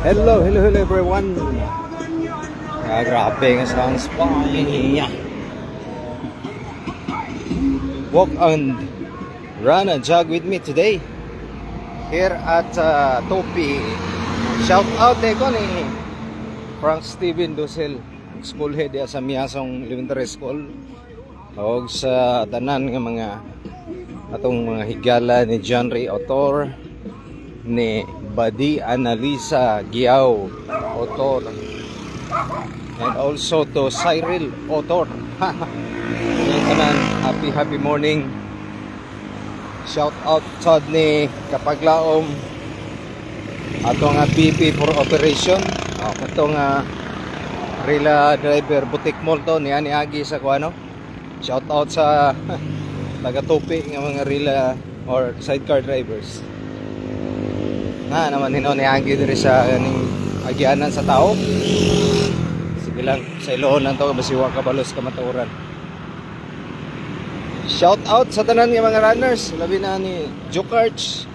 Hello everyone. Grabe nga sounds pa. Walk and run and jog with me today here at Topi. Shout out ko ni Frank Steven Dosel, school head sa Miasong Elementary School, o sa tanan nga mga atong mga higala ni John Ray Autor, ni Badi Analisa Giao Autor, and also to Cyril Autor. Yung tanan, happy morning. Shout out sad ni Kapaglaom, atong BP for operation, atong rela driver butik mall to ni ani agi sa kuano. Shout out sa taga Topi nga mga rela or sidecar drivers na naman hino ni agi diri sa kaning agianan sa tao. Sige lang, sa iloon lang to basiwa ka balos ka maturan. Shout out sa tanan nga mga runners, labi na ni Jokarch,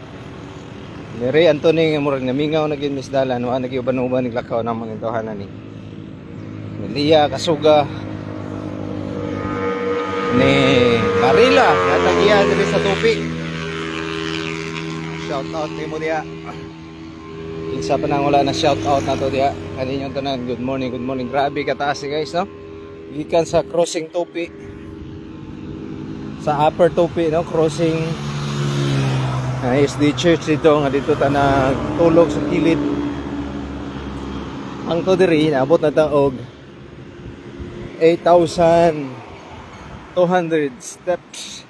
ni Ray Anthony nga murag namingaw na gid misdalan, wa nagiuban-uban niglakaw namang intohanan ni Lia Kasuga, ni Marila nga tagiya diri sa Topi. Shout out nimo diha. Insa pa nang wala na shout out nato diha kaninyong tanan. Good morning. Grabe ka taas guys, no? Gikan sa crossing Topi, sa upper Topi, no, crossing SD Church dito nga dito ta nagtulog sa kilid. Ang to diri naabot na ta og 8,200 steps.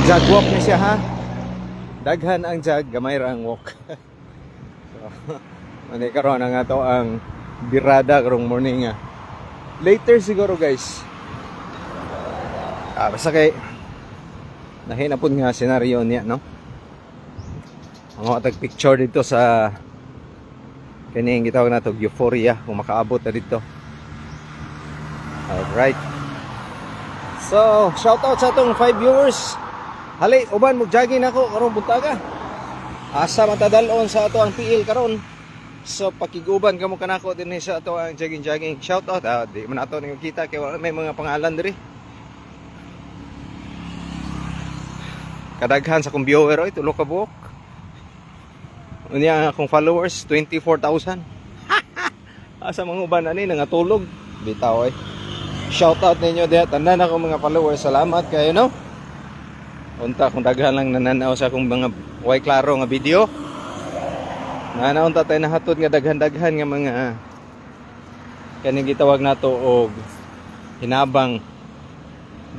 Jog walk ni siya, ha. Daghan ang jog, gamay ra ang walk. So, ani karon ang ato ang birada karong morning nga. Later siguro guys. Basta kay nahinapon nga senaryo niya, no? Ang mga tag-picture dito sa kaning gitawag nato euphoria kung makaabot na dito. Alright. So, shout out sa atong 5 viewers. Hali, uban mag-jogging ako karong buntaga. Asa matadalon sa ato ang PL karon. So, pakiguban kamo kanako din sa ato ang jogging. Shout out. Di man ato ning kita kay may mga pangalan diri. Kadaghan sa kong viewer oy, tulo ka buok. Unya akong followers 24,000. Asa mga uban ani nangatulog. Bitaw oy. Shout out ninyo diha tanan ako mga followers. Salamat kayo, no. Unta kung daghan lang nananaw sa akong mga way klaro nga video. Nanaunta tayo nahatod nga daghan-daghan nga mga kaning gitawag nato og hinabang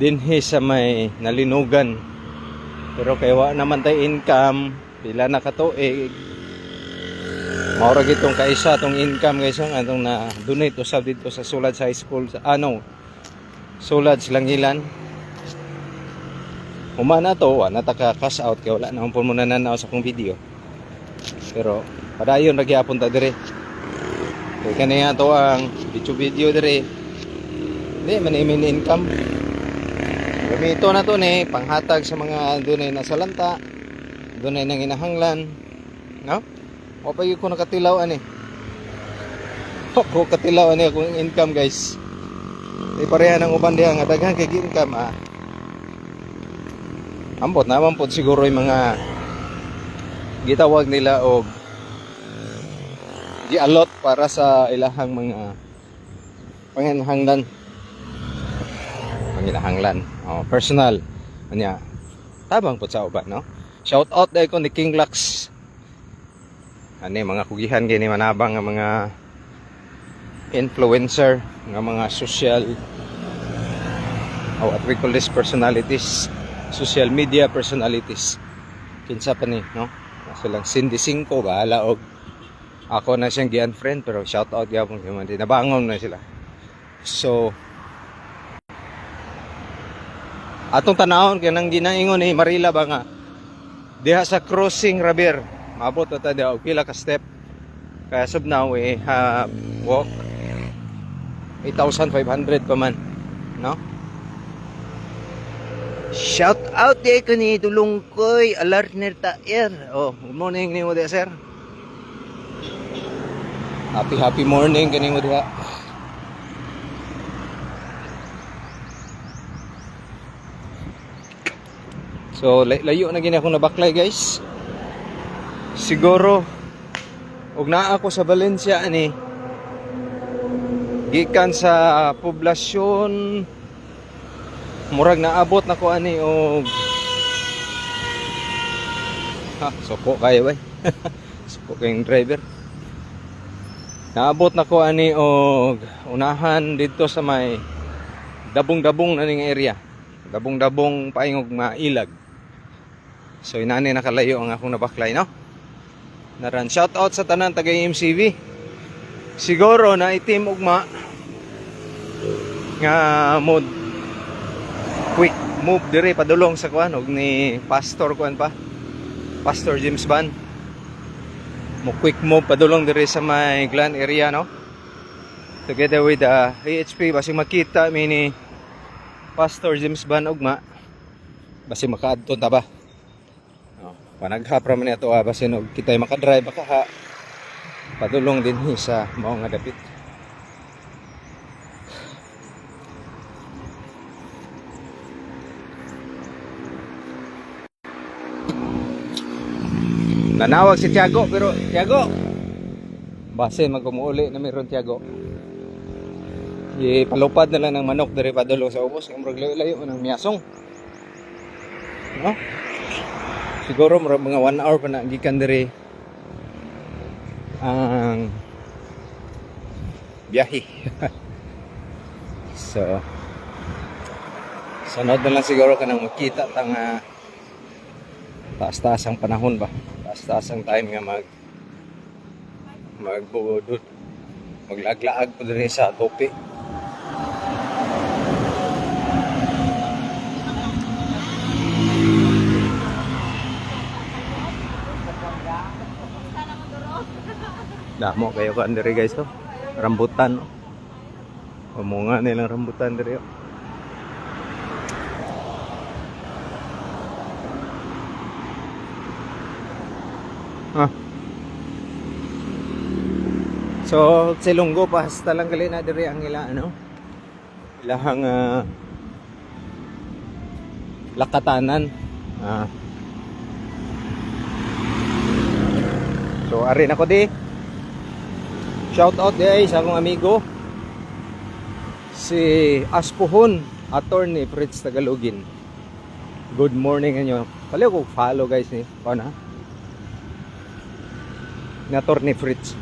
dinhi sa may nalinugan. Pero kay wa naman tay income, pila na katuig. Mao ra gitong kaisa tong income guys, ang atong na donate usab dito sa Sulad High School sa Sulad Silangilan. Humana to, na taka cash out kay wala na po muna nanaw sa akong video. Pero padayon ra gyapon ta dire. Kay kaniya to ang video dire. Di man imin income. Gamito na to ni panghatag sa mga dunay na salanta, dunay nang inahanglan, no? O pa ko nakatilaw ani. Ko katilaw ani akong income guys. Di pareha nang uban diha nga daghan kay income Ambot naman po siguro yung mga gitawag nila og gialot para sa ilahang mga panginahanglan. Personal anya tabang po sa uban, no? Shout out dai ko ni King Lux, ani mga kugihan gini manabang nga mga influencer nga mga social what we call this personalities, social media personalities. Kinsa pa ni, no? Silang Cindy 5 bahala og ako na siyang gi-unfriend, pero shout out gyapon kay man nabangon na sila. So atong tanawon kay nang ginaingon ni Marila ba nga diha sa crossing Rabier maabot ta diha og pila ka step, kaya sub now walk 8,500 pa man, no? Shout out di ko ni Dulungkoy Alartner Taer. Oh, good morning ni mo dia sir. Happy morning kani mo dia. So layo na gini ako nabaklay guys. Siguro ug naa ako sa Valencia ani. Gikan sa poblasyon murag naabot na ko ani og suko kayo bay. Suko kayong driver. Naabot na ko ani og unahan dito sa may dabong-dabong na ning area. Dabong-dabong paingog mailag. So inani nakalayo ang akong nabaklay no. Naran shout out sa tanan taga MCV. Siguro na itim ugma nga mod quick move dire padulong sa kuan og ni Pastor kuan pa. Pastor James Ban. Mo quick move padulong dire sa may Glen area no. Together with the AHP basi makita mi ni Pastor James Ban ugma. Basi makaadto ta ba. Oh, panaghapra man ato basi og kitay makadrive baka ha. Padulong din sa mao nga dapit. Nanawag si Tiago pero Tiago base magumuuli na meron Tiago. Ipalupad na lang ng manok diri padulong sa ubos murag layo ng miyasong. No? Siguro mga 1 hour pa na gikan diri ang biyahe. So sunod na lang siguro kanang makita tang taas-taas ang panahon ba. Taas-taas ang time nga magbudod maglaglaag po diri sa topi. Damo kayo kan diri guys to. Rambutan no. Umunga nilang rambutan diri. So silunggo pa hasta lang gali na diri ang ila ano. Ilahang lakatanan. So ari na ko di. Shout out di sa akong amigo si Aspuhon Attorney Fritz Tagalogin. Good morning inyo. Pala ko follow guys ni. Paano? Ni Attorney Fritz.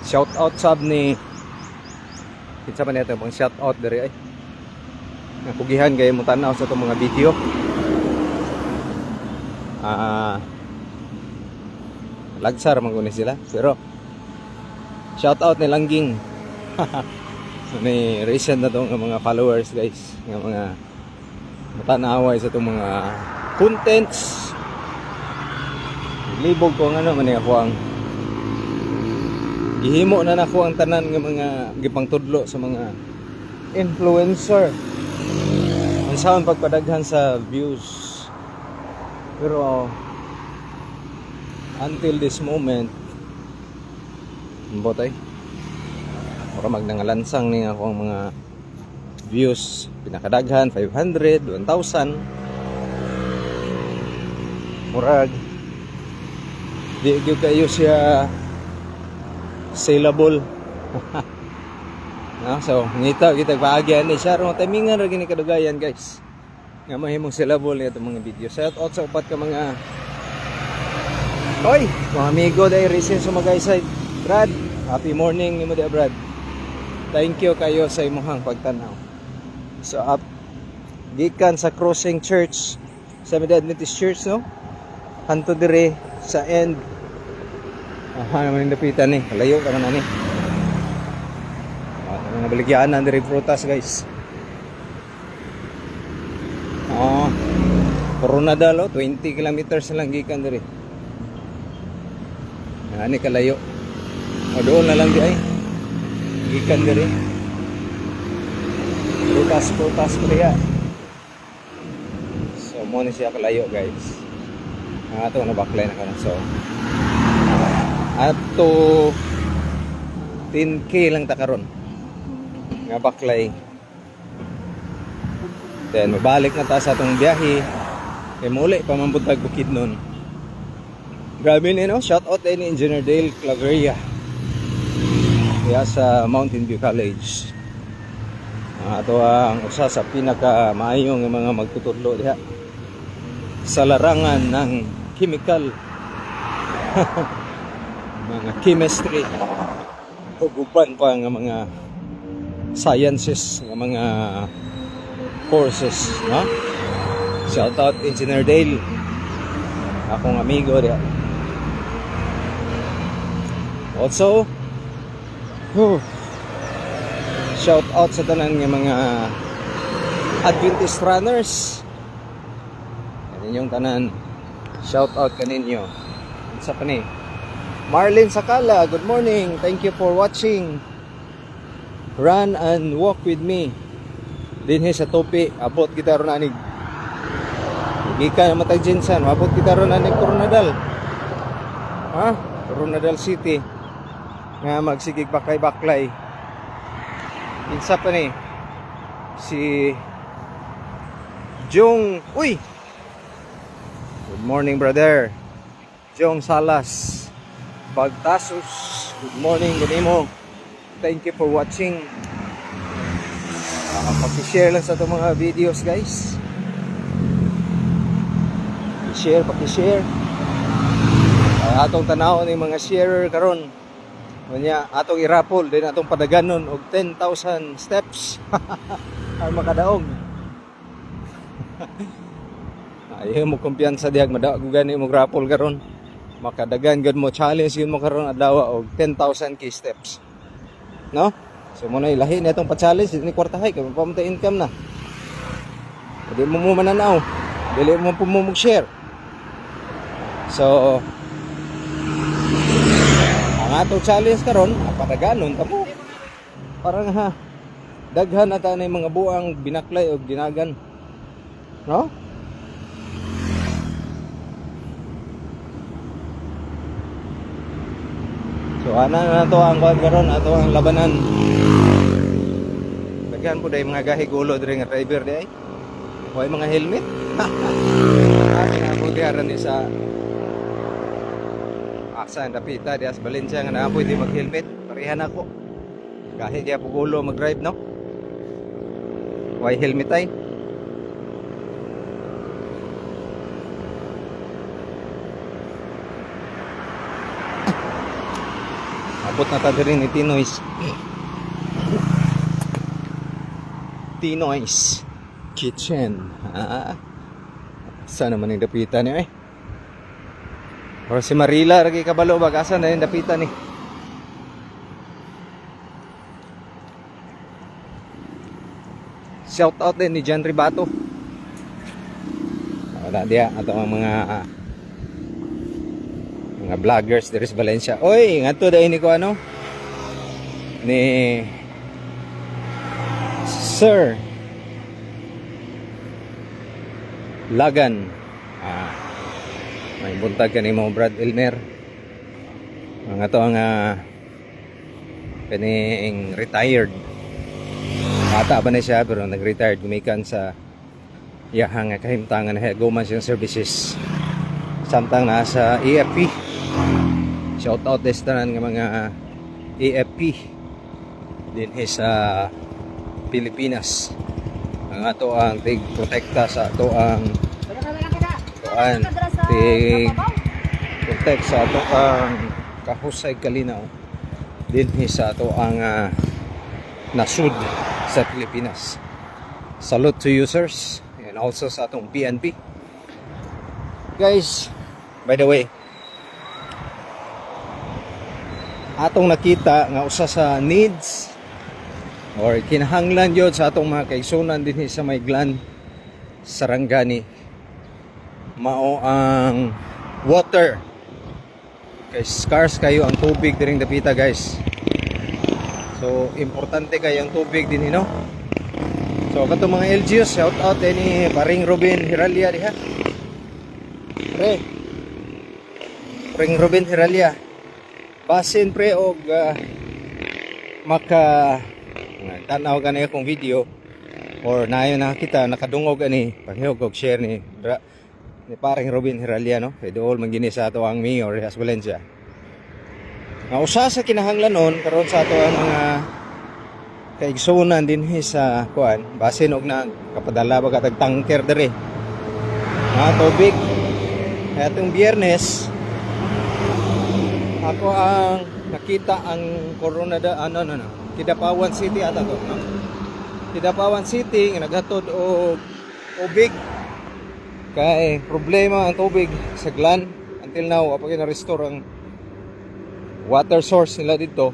Shout out sab ni kinsa man nato pang shout out diri ay. Napugihan gay mo tanaw sa itong mga video. Lagsar man guni sila pero shout out ni Langging. May recent na tong mga followers guys, nga mga matanaway sa itong mga contents. Libog ko ano man ako ang gihimo na nako ang tanan nga mga gipangtudlo sa mga influencer. Unsaon pagpadaghan sa views. Pero until this moment mbotay ora magnangalansang ni ako ang mga views pinakadaghan 500, 1,000. Murag di gyud kayo siya saleable. No, so ngita kita paagyan ni siya ron timingan ra gini kadugayan guys. Nga mahimong saleable ni itong mga video. Shout out sa upat ka mga oy, mga amigo dahil recent sumagay sa Brad. Happy morning ni mo dia Brad. Thank you kayo sa imuhang pagtanaw. So up gikan sa Crossing Church, Seventh-day Adventist Church no. Hanto dire sa end. Naman yung dapitan ni. Layo ka na ni. Mga baligyan na dire prutas guys. Coronadal 20 kilometers lang gikan dire. Ani kalayo. O doon na lang di ay. Gikan dire. prutas-prutas ko diha. So mo ni siya kalayo guys. Ang ato na baklay na karon. So ato 10k lang ta karon nga baklay. Then mabalik na ta sa atong biyahe. Kay muli pa man buntag bukid nun. Grabe ni no, shout out ni Engineer Dale Claveria. Kaya sa Mountain View College. Ato ang usa sa pinaka maayong mga magtutudlo diha sa larangan ng chemical. Mga chemistry o guban pa nga mga sciences, nga mga courses, no? Shout out Engineer Dale, akong amigo diha. Also, shout out sa tanan nga mga Adventist runners. Inyong tanan, shout out kaninyo. Sa pa ni Marlene Sakala, good morning. Thank you for watching. Run and walk with me. Dinhi sa Topi, abot kita ron anig. Gikan matag Jinsan, abot kita ron anig Coronadal. Ha? Coronadal City. Nga magsigig baklay-baklay. Insa pa ni si Jong. Uy. Good morning, brother. Jong Salas Bagtasos. Good morning, ganimo. Thank you for watching. Paki-share lang sa itong mga videos, guys. Paki-share. Atong tanaw ni mga sharer karon. Kunya atong irapol din atong padaganon og 10,000 steps. Ay makadaog. Ayaw mo kumpiyansa diag madaog gani mo rapol karon. Makadagan gud mo challenge yun mo karon adlaw og 10,000 key steps. No? So mo na ilahi na itong pa-challenge ni kwartahay kay pamatay income na. Dili mo mananaw. Dili mo mo share. So ang atong challenge karon padaganon kamo. Parang daghan na ta na mga buang binaklay og ginagan. No? So ana na to ang kuan karon ato ang labanan. Daghan po day mga gahigulo diri nga driver di ay. Way mga helmet. Ang ako diaran ni sa Aksan dapita di as Valencia nga naapoy di mag-helmet. Parehan ako. Kahit di ako gulo mag-drive no. Way helmet ay. Abot na tayo rin ni Tinoy's Kitchen. Saan naman yung dapitan niya eh? Or si Marila, lagi kabalo bagasan na yung dapitan eh. Shout out din ni John Ribato. Wala diya, ato ang mga vloggers dari sa Valencia. Oy, ngadto dai ni ko ano? Ni Sir Lagan. May buntag kanimo Brad Elmer. Mga to ang kaning retired. Ata ba na siya pero nag-retired gumikan sa iyahang kahimtangan na guman siyang services. Samtang nasa AFP. Shout out des tanan nga mga AFP din sa Pilipinas. Ang ato ang tig protekta sa ato ang tig protect sa ato ang kahusay kalinaw din sa ato ang nasud sa Pilipinas. Salute to users and also sa atong PNP. Guys, by the way, atong nakita nga usa sa needs or kinahanglan yun sa atong mga kaigsunan din sa may Glan Sarangani mao ang water. Kay scarce kayo ang tubig diring dapita guys. So importante kayo ang tubig din no. So katong mga LGUs, shout out ni paring Robin Hiralia diha. Pre. Paring Robin Hiralia. Basin pre og maka tanaw kanay akong video or nayo nakita nakadungog ani paghihog og share ni paring Robin Hiralia no. Kay dool man gini sa ato ang mayor Has Valencia. Nga usa sa kinahanglanon karon sa ato ang mga kaigsunan din sa kuan basin og na kapadala ba katag tanker dere nga tubig. Kaya itong Biyernes ako ang nakita ang Coronada Kidapawan City ata to no? Kidapawan City nga naghatod og tubig kay problema ang tubig sa Glan until now apag na-restore ang water source nila dito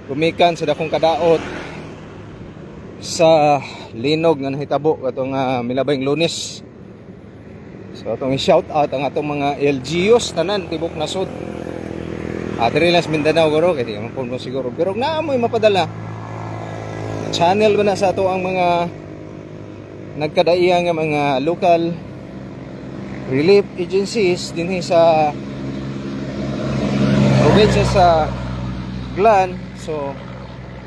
gumikan sa dakong kadaot sa linog nga nahitabo katong milabing Lunes. So atong i-shout out ang atong mga LGUs tanan tibok nasod. Diri lang sa Mindanao guro kay di man puno siguro pero naamoy mapadala. Channel ba na sa ato ang mga nagkadaiya nga mga local relief agencies dinhi sa probinsya sa Glan. So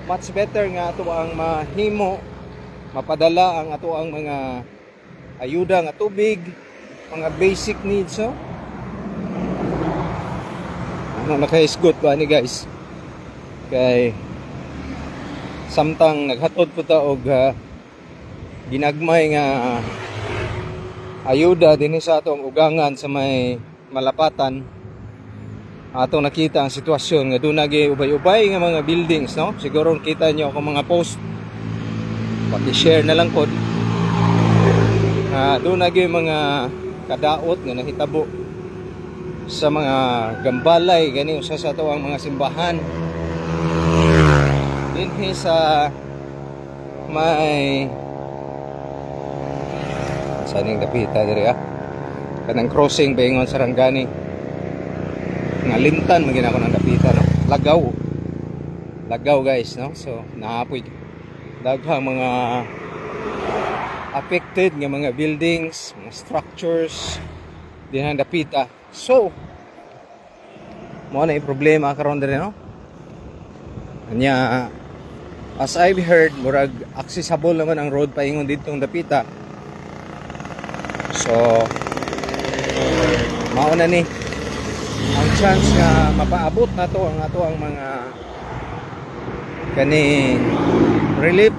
much better nga ato ang mahimo mapadala ang ato ang mga ayuda nga tubig, mga basic needs no. Ano nakaisgot ba ni guys? Kay samtang naghatod po ta og ginagmay nga ayuda dinhi sa atong ugangan sa may malapatan. Atong nakita ang sitwasyon nga doon nagi ubay-ubay nga mga buildings no. Siguro kita nyo ako mga post paki-share na lang pod. Doon nagi mga kadaot nga nahitabo sa mga gambalay gani usa sa ato ang mga simbahan dinhi sa may saning dapita diri kanang crossing baingon Sarangani nga lintan magina ko ng dapita no. Lagaw guys no. So naapoy daghang mga affected nga mga buildings, mga structures dinang dapita. So mo na yung problema karon diri no. Anya as I've heard murag accessible naman ang road paingon didtong dapita. So mao na ni ang chance nga mapaabot na to ang ato ang mga kaning relief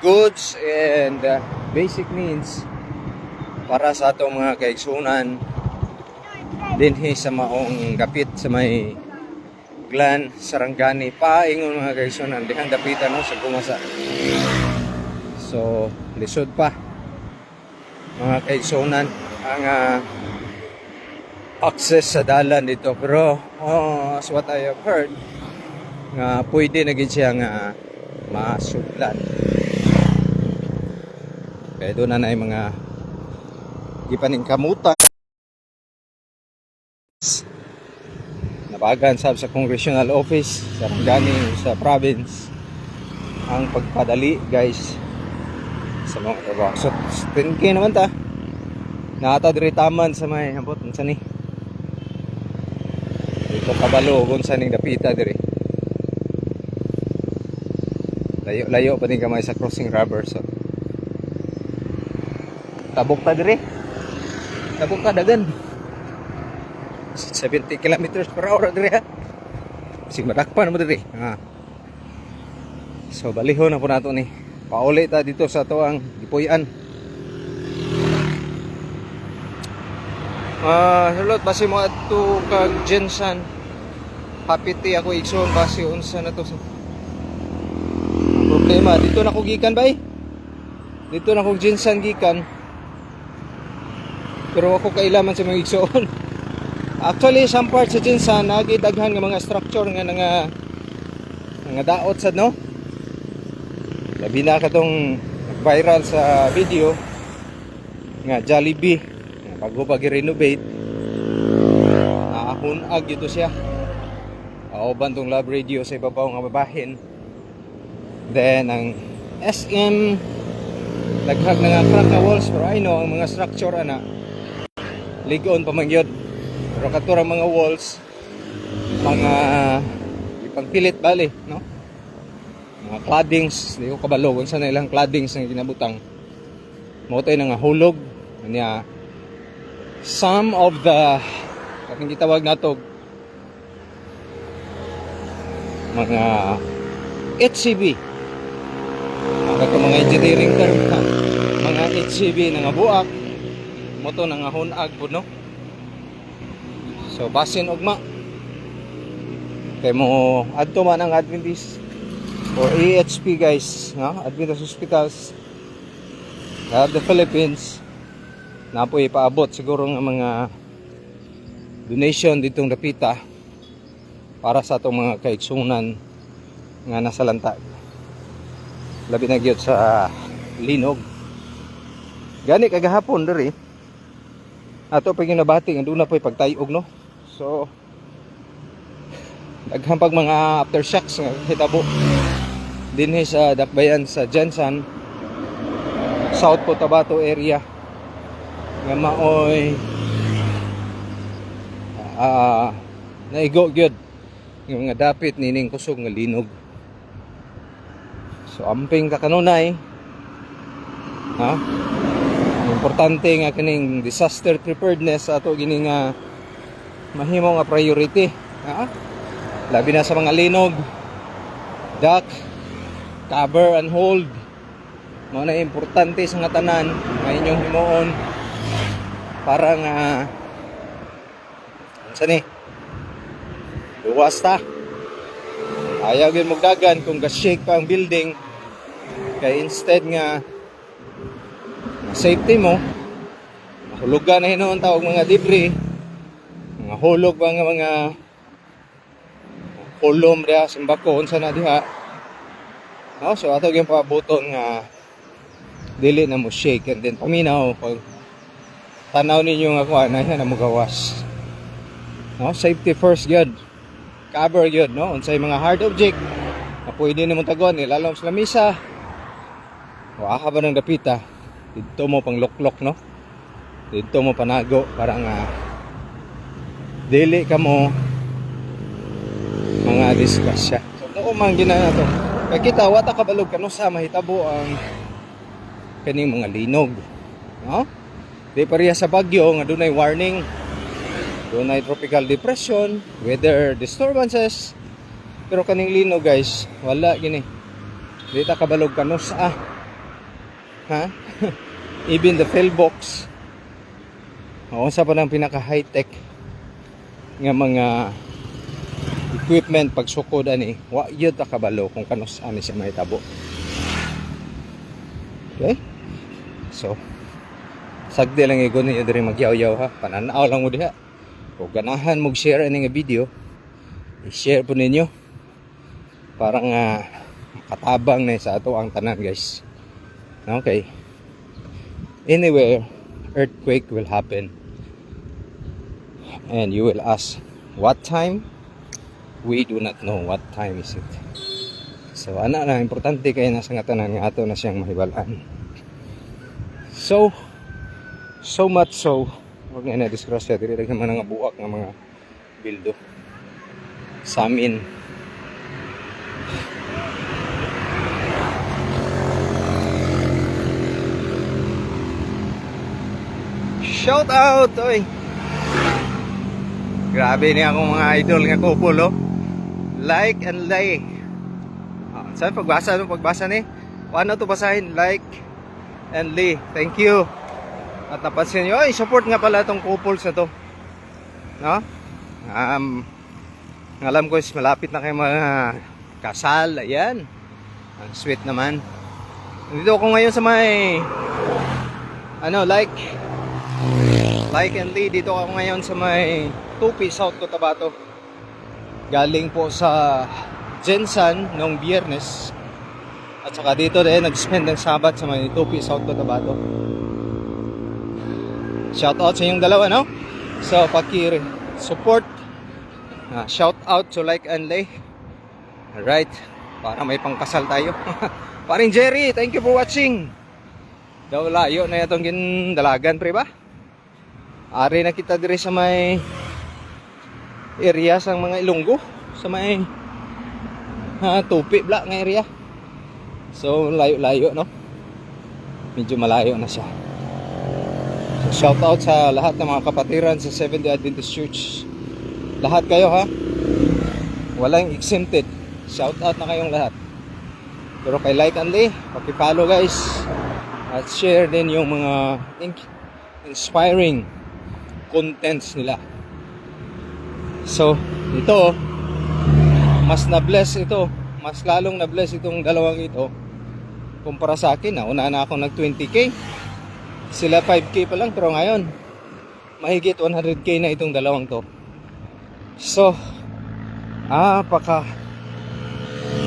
goods and basic needs para sa atong mga kaigsunan dinhi sa maong gapit sa may Glan, Sarangani paingon mga kaigsunan dihang dapitan no sa Gumasa. So lisod pa mga kaigsunan ang access sa dalan dito pero as what I have heard nga pwede na gid siya nga masudlan kaya doon na yung mga gipaningkamutan nabagan sab sa congressional office sa Sarangani sa province ang pagpadali guys sa mga trabaho. So 10K naman ta nata diri taman sa may ambot unsa ni dito kabalo kung saan yung dapita diri layo pa din kamay sa crossing rubber. So tabok ta diri tabok ka dagan 70 kilometers per hour diri ha sig madakpan mo diri so balihon na po nato ni pauli ta dito sa to ang gipuy-an. Hello, basi mo ato kag Jensan. Hapiti ako igsoon basi unsa na to sa problema. Dito na ko gikan bay. Dito na ko Jensan gikan. Pero ako kailaman sa mga igsoon. Actually, some parts sa Jensan nagidaghan nga mga structure nga nga daot sad no. Labi na katong viral sa video nga Jollibee bago pa gi-renovate naahunag dito siya auban tong love radio sa ibabaw nga babahin then ang SM laghag na nga crack na walls, pero I know ang mga structure ana ligon pa man gyud. Pero katurang mga walls mga ipangpilit bali, no? Mga claddings, di ko kabalo kung saan na ilang claddings na ginabutang. Mo tay nga hulog niya. Some of the kaping gitawag nato mga HCB, mga engineering term ha? Mga HCB na nga buak mo to na nga hunag po, no? So basin ugma kay mo adto man ang Adventist or AHP guys, no? Adventist Hospitals of the Philippines na po ipaabot siguro ng mga donation ditong dapita para sa atong mga kaigsunan nga nasa lantag. Labi na gyud sa linog. Gani kagahapon diri ato pa ginabati nga doon na po'y pagtayog, no? So daghang pag mga aftershocks nga hitabo dinhi sa dakbayan sa Jensan, South Cotabato area nga maoy naigo gyud yung mga dapit nining kusog nga linog. So amping kakanunay ha, importante nga kining disaster preparedness ato gini nga mahimo nga priority, ha? Labi na sa mga linog, duck, cover and hold, mao na importante sa nga tanan nga inyong himuon para nga unsa ni luwas ta. Ayaw gyud magdagan kung ga-shake pa ang building, kay instead nga safety mo mahulugan na hinuon tawag mga debris, mga hulog pa nga mga kolom diha simbako unsa na diha, no? So ato gyud pabuton nga dili na mo shake, and then paminaw pag tanaw ninyo nga kuha na yan na mo gawas, no? Safety first gyud, cover gyud, no? Unsay mga hard object na pwede nimo tagon ilalom sa lamisa o aha ba ng dapita dito mo pang loklok, no? Dito mo panago para nga dili ka mo mga disgrasya. So kung man ginana to kay kita wata kabalog kano sa mahitabo ang kaning mga linog, no? Di pareha sa bagyo nga dunay warning, dunay tropical depression, weather disturbances, pero kaning linog guys wala gini, di ta kabalog kano sa ha. Even the pillbox unsa pa nang pinaka high tech nga mga equipment pagsukod ani wa gyud ta kabalo kung kanos ani siya mahitabo. Okay, so sagdi lang igon niyo diri magyaw-yaw ha, pananaw lang mo diha. Kung ganahan mo share ani nga video, i-share po ninyo para nga makatabang na sa ato ang tanan guys. Okay, anywhere earthquake will happen and you will ask what time. We do not know what time is it. So ana na importante kay nasa nga tanan nga ato na siyang mahibalaan. So much so wag na disgrasya diri daghang mga buak nga mga bildo sa amin. Shout out oy. Grabe ni akong mga idol nga couple, oh. Like and lay. Saan pagbasa no pagbasa ni? Paano to basahin? Like and lay. Thank you. At napansin niyo, ay support nga pala tong couple sa to. No? Alam ko is malapit na kayo mga kasal, ayan. Ang sweet naman. Nandito ako ngayon sa may like and lay. Dito ako ngayon sa may Tupi, South Cotabato. Galing po sa Jensan noong Biyernes. At saka dito rin nag-spend ng Sabat sa may Tupi, South Cotabato. Shout out sa inyong dalawa, no? So, paki-support. Shout out to Like and Lay. Alright, para may pangkasal tayo. Paring Jerry, thank you for watching. Daw layo na itong gindalagan pre ba? Ari na kita dire sa may area sang mga Ilonggo, sa may Tupi bla nga area. So layo-layo no. Medyo malayo na siya. So shout out sa lahat ng mga kapatiran sa Seventh Day Adventist Church. Lahat kayo ha. Walang exempted. Shout out na kayong lahat. Pero kay like and Lee, paki-follow guys. At share din yung mga inspiring contents nila. So, ito mas na-bless ito. Mas lalong na-bless itong dalawang ito kumpara sa akin. Una na ako nag 20k. Sila 5k pa lang pero ngayon mahigit 100k na itong dalawang to. So, paka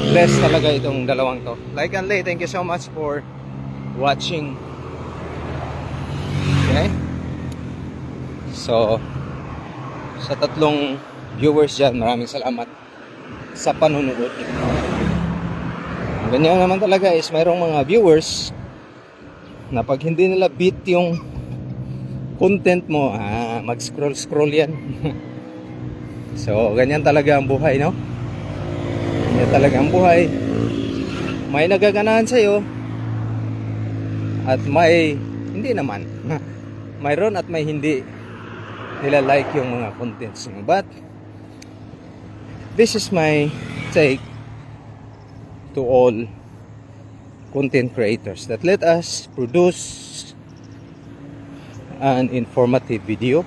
blessed talaga itong dalawang to. Like and Lay, thank you so much for watching. Okay? So, sa tatlong viewers dyan, maraming salamat sa panunood. Ganyan naman talaga is mayroong mga viewers na pag hindi nila beat yung content mo, mag-scroll yan. So, ganyan talaga ang buhay, no? Ganyan talaga ang buhay. May nagaganahan sa'yo at may hindi naman. Mayroon at may hindi nila like yung mga contents nyo. But this is my take to all content creators that let us produce an informative video.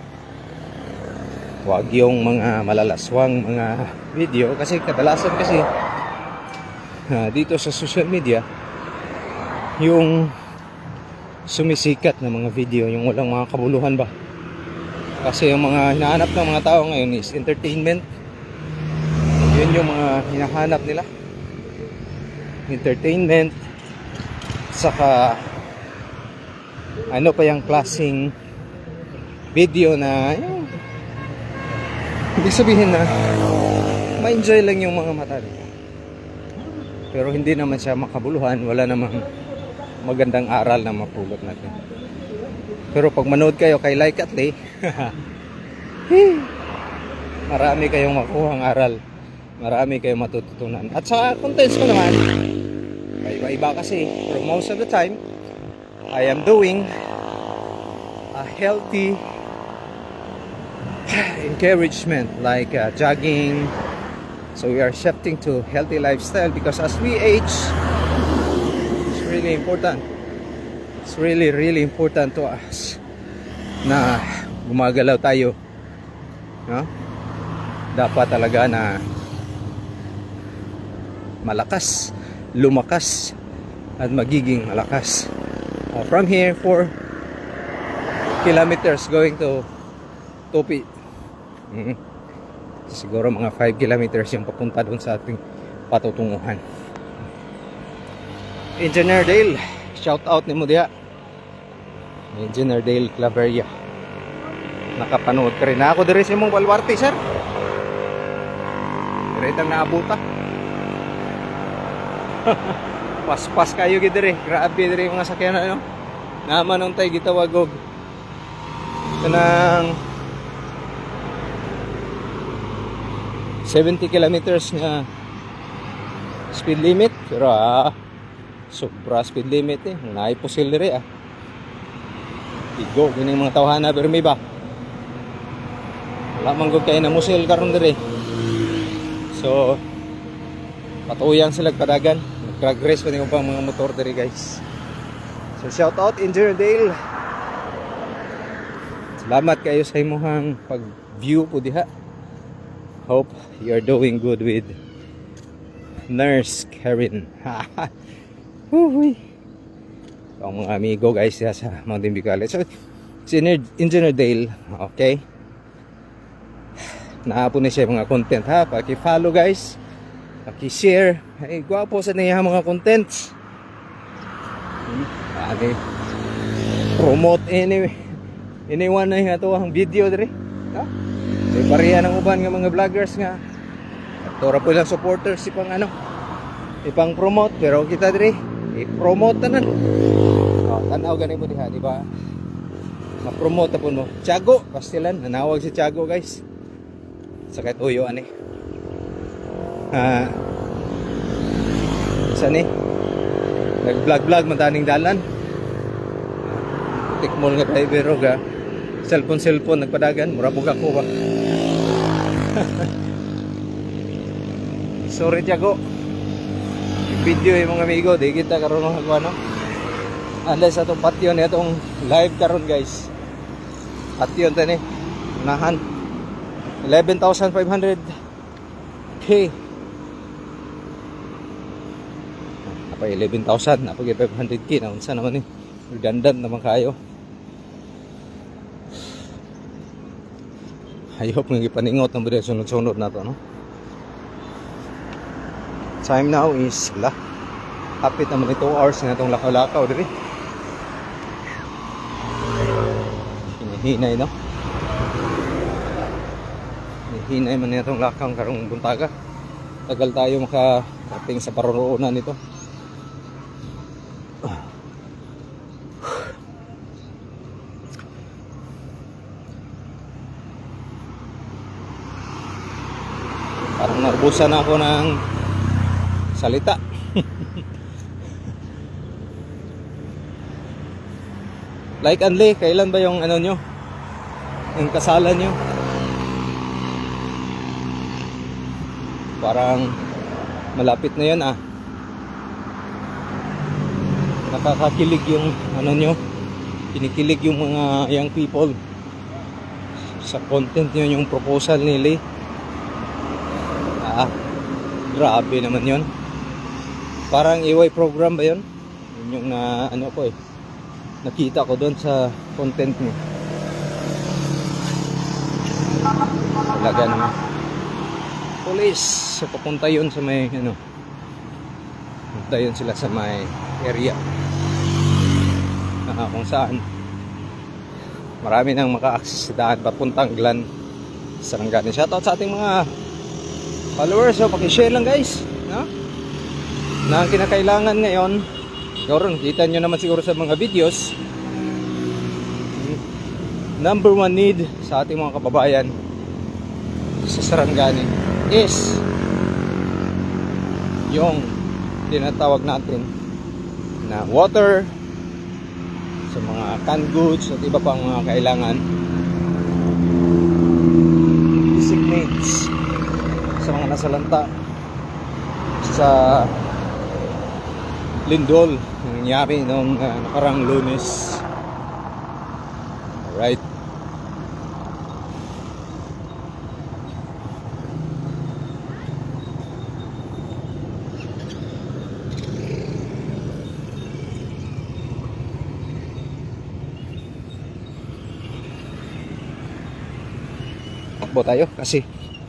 Huwag yung mga malalaswang mga video kasi kadalasan kasi dito sa social media yung sumisikat na mga video yung walang mga kabuluhan ba, kasi yung mga hinahanap ng mga tao ngayon is entertainment. Yun yung mga hinahanap nila, entertainment. Saka ano pa yung klaseng video na ibig sabihin na ma-enjoy lang yung mga mata nila, pero hindi naman siya makabuluhan. Wala namang magandang aral na mapulot natin. Pero pag manood kayo kay Like at Lay, marami kayong makuhang aral, marami kayong matututunan. At sa contents ko naman, iba-iba kasi. Pero most of the time I am doing a healthy encouragement like jogging. So we are shifting to healthy lifestyle because as we age, it's really important. It's really important to us na gumagalaw tayo, no? Dapat talaga na malakas, lumakas at magiging malakas. From here 4 kilometers going to Tupi. Siguro mga 5 kilometers yung papunta doon sa ating patutunguhan. Engineer Dale, shout out ni mo diha. Engineer Dale Claveria. Nakapanood ka rin na ako dire sa imong Balwarte, sir. Diretang naabuta. Pas kayo gid dire. Grabe dire yung mga sakyan ano. Naman nung tay gitawag og kanang 70 kilometers nga speed limit, pero sobra speed limit eh. Naipusil dire Igo gini mga tawhana pero may ba. Wala man gud kay na musil karon dire. So patuyan sila padagan. Nag-progress pa pa mga motor dire guys. So shout out Engineer Dale. Salamat kayo sa imong pag-view po diha. Hope you're doing good with Nurse Karen. Ang mga amigo guys sa Mountain View College. So, si Engineer Dale, okay? Naapon na siya mga content ha. Paki-follow guys. Paki-share. Ay, gwapo sa niya mga contents. Promote anyway. Iniwan na yung ito ang video dire. Ha? So, pareha ng uban nga mga vloggers nga. Tora po lang supporters ipang ipang promote pero kita dire i-promote na. Tanaw gani mo diha, di ba? Ma-promote po mo. Tiago, pastilan, nanawag si Tiago guys. Sakit uyo ani. Saan eh? Nag-vlog madaning dalan. Tikmol nga driver ga. Cellphone nagpadagan, mura pug ako ba. Sorry Tiago. Video yung mga amigo, di kita karon ng ano. Unless atong patio na itong live karon guys. Patio tani. Unahan. 11,500 K. Apa 11,000, apa 500 K na unsa naman ni. Redundant naman kayo. I hope nga gipaningot ng video sunod-sunod na to, no? Time now is hapit naman 2 hours na itong lakaw-lakaw diri. Hinihinay, no? Hinihinay man itong lakang karong buntaga. Tagal tayo makarating sa paroroonan nito. Parang naubusan ako ng salita. Like Anli, kailan ba yung ano nyo? Yung kasalan nyo? Parang malapit na yun ah. Nakakakilig yung ano nyo. Kinikilig yung mga young people sa content nyo, yung proposal ni Lee. Grabe naman yun. Parang EY program ba yun? Yun yung na ano ko eh. Nakita ko doon sa content niya. Talaga naman. Police. So papunta yun sa may ano. Papunta yun sila sa may area. Kung saan marami nang maka-access sa daan papuntang Glan Sarangani. Shoutout sa ating mga followers, so paki-share lang guys, no? Na ang kinakailangan ngayon, siguro kita nyo naman siguro sa mga videos, number one need sa ating mga kababayan sa Sarangani is yung tinatawag natin na water, sa mga canned goods at iba pang mga kailangan, basic needs sa mga nasalanta sa lindol nangyari noong nakarang Lunes. Alright. Takbo tayo kasi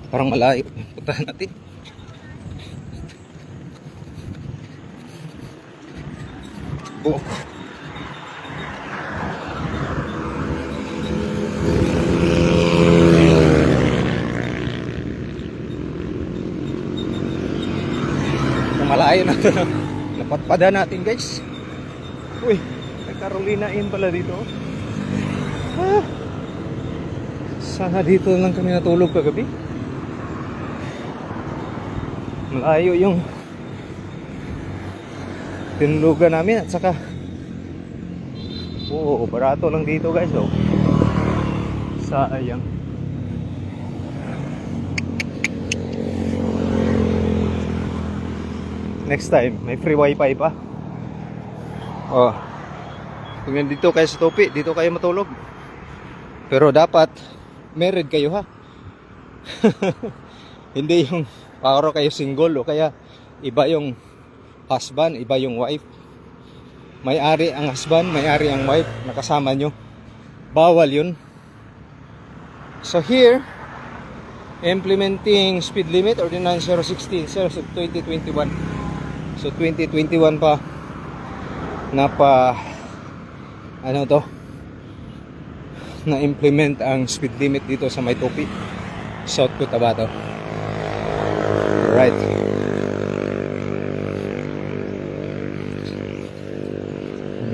parang malayo. Puntahan natin. Oh. Malayo na ito. Napatpada natin guys. Uy, may Carolina Inn pala dito. Sana dito lang kami natulog kagabi. Malayo yung tinulugan namin at saka barato lang dito guys. Oh. Sayang. Next time may free wifi pa. Oh. Kung dito kayo sa Topi, dito kayo matulog. Pero dapat married kayo ha. Hindi yung paro kayo single o kaya iba yung husband, iba yung wife. May-ari ang husband, may-ari ang wife, nakasama nyo. Bawal yun. So here, implementing speed limit ordinance 016 2021. So 2021 pa ano to, na implement ang speed limit dito sa May Topi, South Cotabato. Right.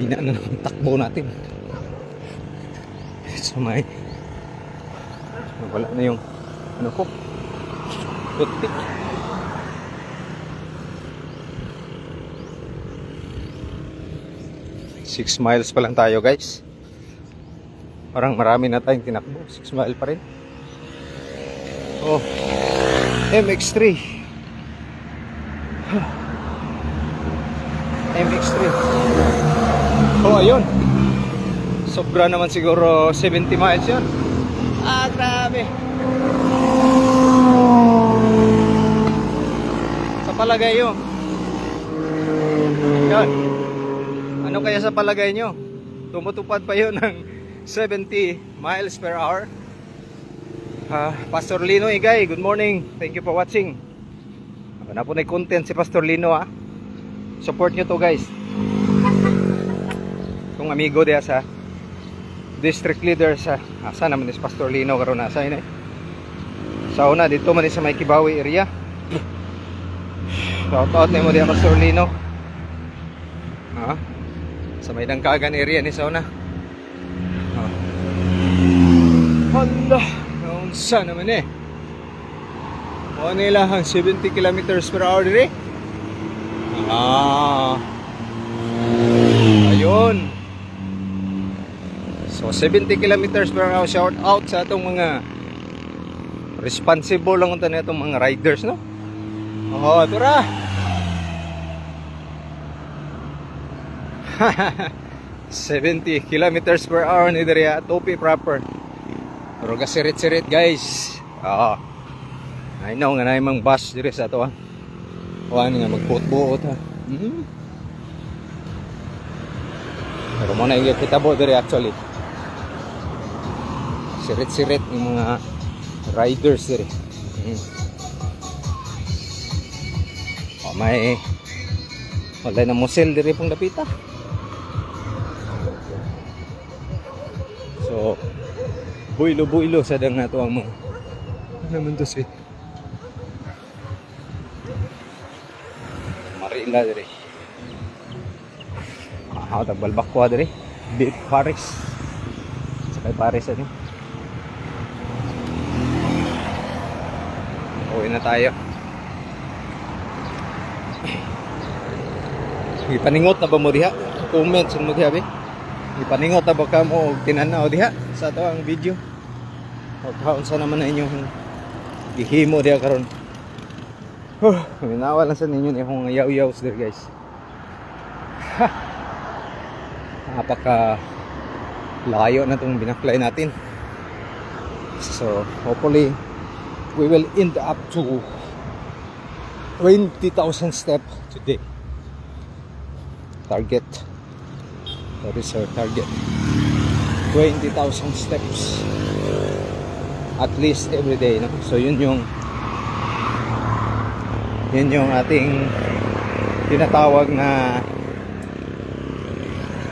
hina na ng takbo natin. So may wala na yung ano ko, toothpick. Six miles pa lang tayo guys. Parang marami na tayong tinakbo. 6 miles pa rin. Oh, MX3. MX3. Oh, ayun. Sobra naman siguro 70 miles yun. Ah, grabe. Sa palagay nyo, yan, ano kaya sa palagay nyo? Tumutupad pa yun ng 70 miles per hour. Pastor Lino Igay, good morning. Thank you for watching. Na po na content si Pastor Lino ha. Support nyo to guys. Kung amigo diya sa district leader sa asa naman si Pastor Lino karon nasa ini. Sa una dito man sa may Kibawi area. Shout out nimo diya Pastor Lino. Sa may Dangkagan area ni sa una. Hala, naunsa naman eh. O nila ang 70 kilometers per hour dire. Ayun. So 70 kilometers per hour. Shout out sa atong mga responsible lang unta nitong mga riders, no? Oh, tara. 70 kilometers per hour ni dire Topi proper. Pero kasirit-sirit guys. I know nga na yung bus dire sa ato Ano nga magbuot-buot ha. Pero mo na yung kitabo dire actually. Sirit-sirit yung mga riders dire. May wala na musel dire pong dapita. So builo-builo sa dang nato ang mga ano naman to si Marila dire. Tagbal bakwa dire. Beat Paris. Sa Paris ano. Uwi na tayo. Ipaningot na ba mo diha? Comments mo diha be? Ipaningot na ba ka mo tinanaw diha sa ato ang video? O kaunsa naman na inyong gihimo diha karon. Minawa lang sa ninyo ni akong yaw-yaws there guys. Napaka layo na itong binaklay natin. So hopefully we will end up to 20,000 steps today. Target. That is our target. 20,000 steps at least every day, no? So yun yung ating tinatawag na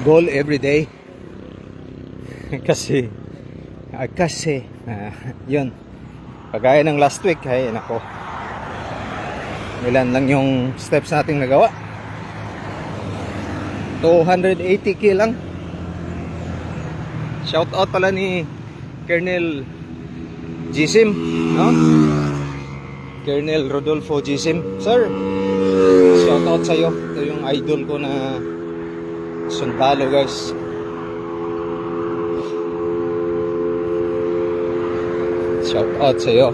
goal every day. kasi yun, kagaya ng last week ay nako, ilan lang yung steps nating nagawa, 280k lang. Shout out pala ni Colonel Gisim, no? Colonel Rodolfo Gisim, sir, shout out sa'yo. Ito yung idol ko na sundalo guys. Shout out sa'yo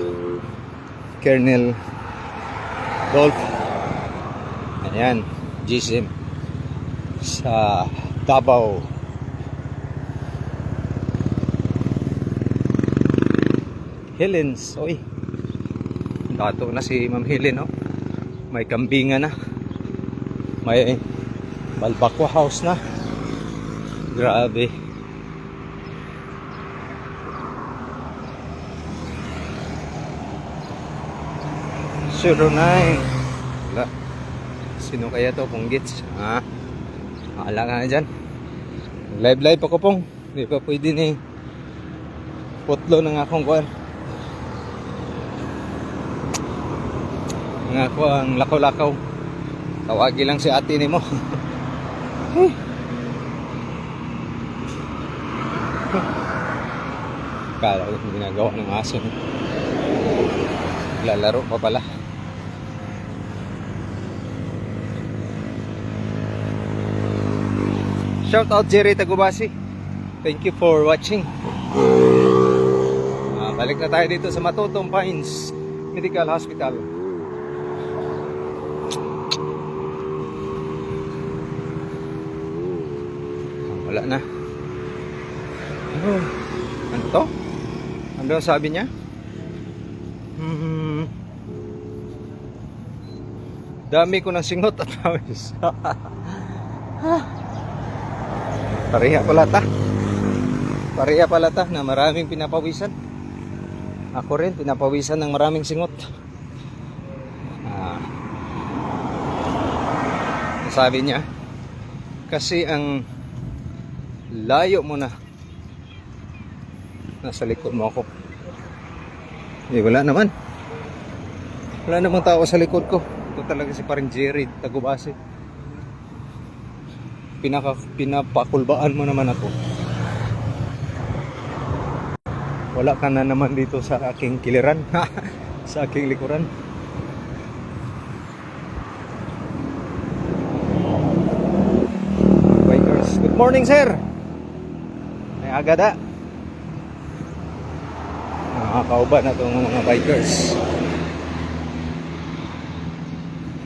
Colonel Dolph. Ayan, Gisim sa Davao. Helens, oy. Dato na si Ma'am Helen, no? May kambingan na. May balbakwa house na. Grabe. Sure na. Wala. Sino kaya to pong gits? Wala ka na dyan. Live ako pong. Hindi pa pwede ni putlo ng akong kuwan. Nga ko ang lakaw-lakaw. Tawagi lang si ate ni mo. Kala ko ginagawa ng aso. Lalaro pa pala. Shout out Jerry Tagubasi. Thank you for watching. Balik na tayo dito sa Matutong Pines Medical Hospital. Wala na. Ano to? Ano ang sabi niya? Dami ko ng singot at awis. Pareha pala ta na maraming pinapawisan. Ako rin pinapawisan ng maraming singot. Sabi niya kasi ang layo mo na nasa likod mo ako. Wala namang tao sa likod ko. Ito talaga si paring Jerry Tagubasi. Pinapakulbaan mo naman ako. Wala ka na naman dito sa aking kiliran. Sa aking likuran. Bikers, good morning sir. May agada. Nakakauban na itong mga bikers.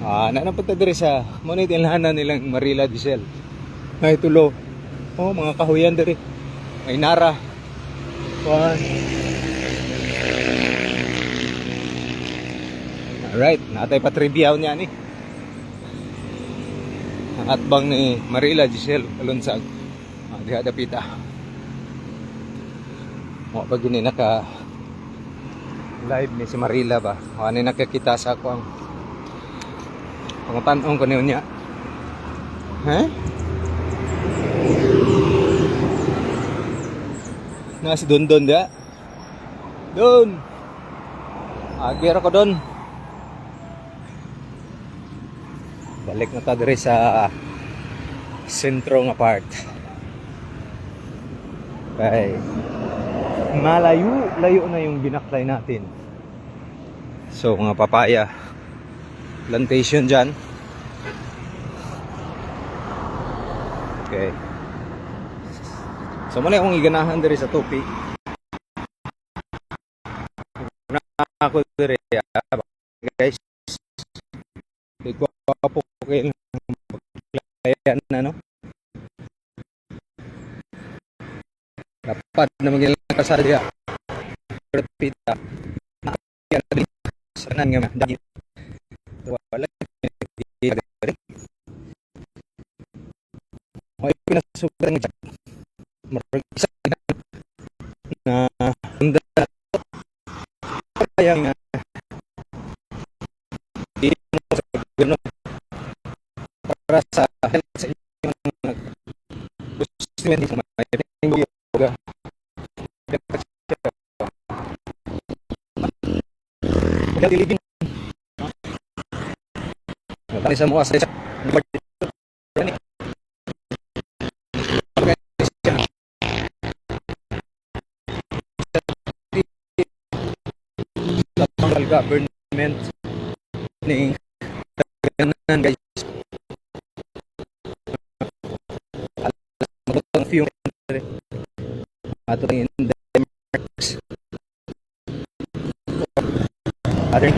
Nanapunta diri sa monit ilhanan nilang Marila Diesel. Ay tulo. Mga kahuyan diri. May nara. Alright, natay pa trivia niya ni. Ang atbang ni Marila Diesel kalunsag. Diha dapita. Mo pag gini naka live ni si Marila ba. Ano nakakita sa ako ang pangutanong ko niya. Si Dondon dia. Don. Agir ako don. Balik na ta diri sa sentro nga part. Okay. Layo na yung ginaklay natin. So mga papaya plantation dyan. Okay. So muna akong iganahan diri sa Tupi. Na ako diri guys. Ikaw po kayo paglayan na no. Dapat na magilang kasalya. Pita. Sana nga dagit. Wala diri. Ay pinasukan nga isa na unda yang di gano para sa inyong gusto di may yoga living tali sa mga sa government ning tanan guys matutong few ato ning index other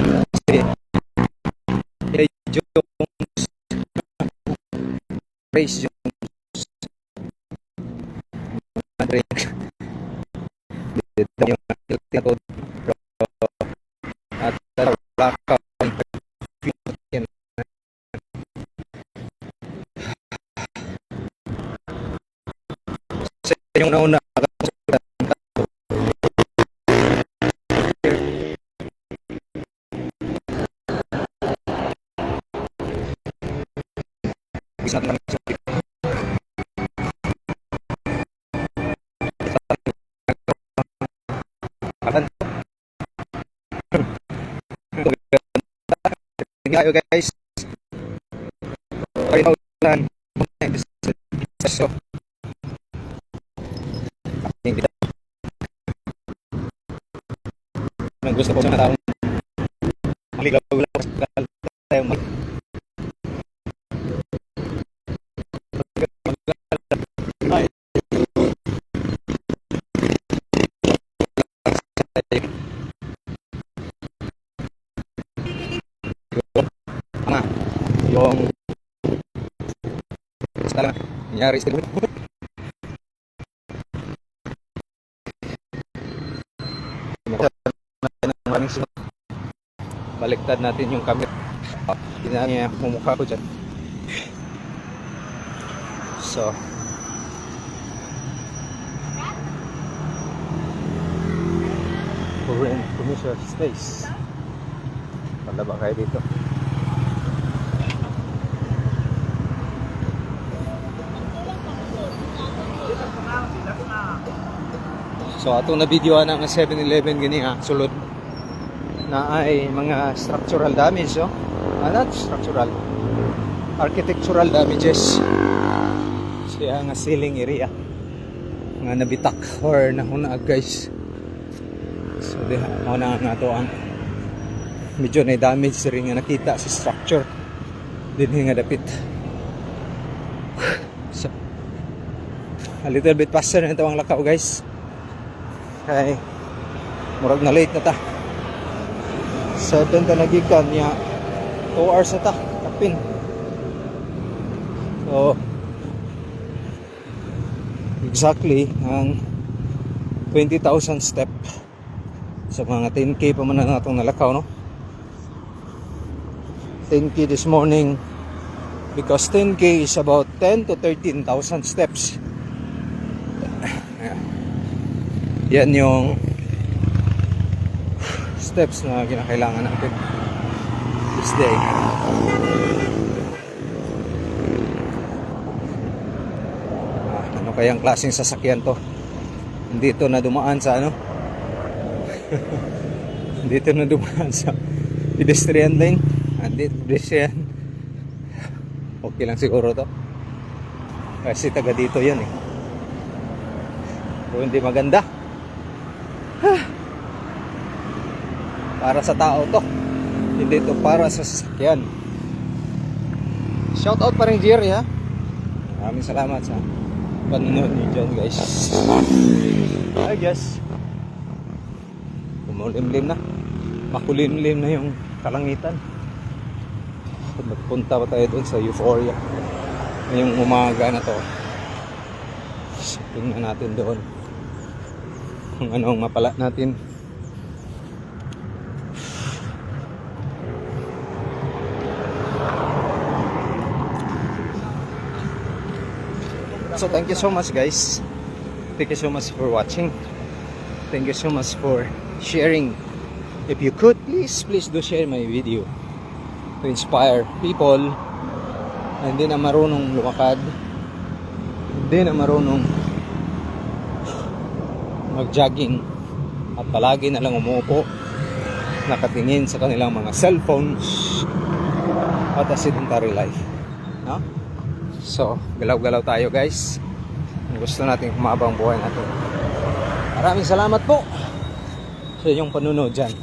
Praise Jones drink yung code at lakaw sa yung nauna bisa lang kayo guys. Okay na ulan. So, gusto po mga taong maligaw lang po sa tayo yung basta lang nangyari sa baliktad natin yung camera. Tingnan niya yung mukha ko dyan. So foreign commercial space. Wala ba kayo dito? So atong na-videoan ang 7-Eleven gani sulod na ay mga structural damage, no? Not structural, architectural damages. Siya nga ceiling area nga nabitak or nahunag, guys. So diha mo na nga to ang medyo na damage rin nga nakita sa structure din nga dapit. So a little bit faster na ito ang lakaw, guys. Kay murag na late na ta. 7 ta nagikan niya. 2 hours na ta kapin. So exactly ang 20,000 step sa mga 10k pa man na natong nalakaw, no? 10k this morning because 10k is about 10 to 13,000 steps. Yan yung steps na kinakailangan natin this day. Ano kayang klaseng sasakyan to? Dito na dumaan sa ano? Dito na dumaan sa pedestrian lane. Andito pedestrian. Okay lang siguro to. Kasi taga dito yan eh. Kung hindi maganda. Para sa tao to, hindi to para sa sasakyan. Shout out pa rin Jerry, ha. Maraming salamat sa panonood niyo dyan, guys. I guess kumulimlim na, makulimlim na yung kalangitan. Magpunta pa tayo dun sa Euphoria ngayong umaga na to. So, tingnan natin doon kung anong mapala natin. So thank you so much, guys. Thank you so much for watching. Thank you so much for sharing. If you could, please do share my video to inspire people na hindi na marunong lumakad, hindi na marunong mag-jogging at palagi na lang umuupo nakatingin sa kanilang mga cellphones at a sedentary life, no? So galaw-galaw tayo, guys, kung gusto natin humabang buhay natin. Maraming salamat po sa inyong panunood dyan,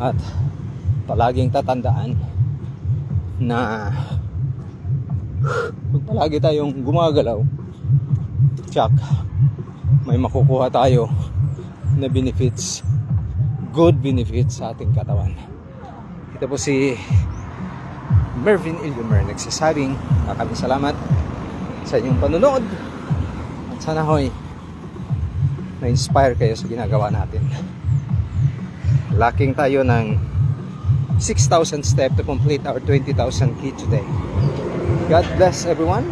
at palaging tatandaan na kung palagi tayong gumagalaw, tsak may makukuha tayo na benefits, good benefits sa ating katawan. Ito po si Mervin Illumer nagsasabing maraming salamat sa inyong panunood, at sana hoy na-inspire kayo sa ginagawa natin. Lacking tayo ng 6,000 steps to complete our 20,000 key today. God bless everyone.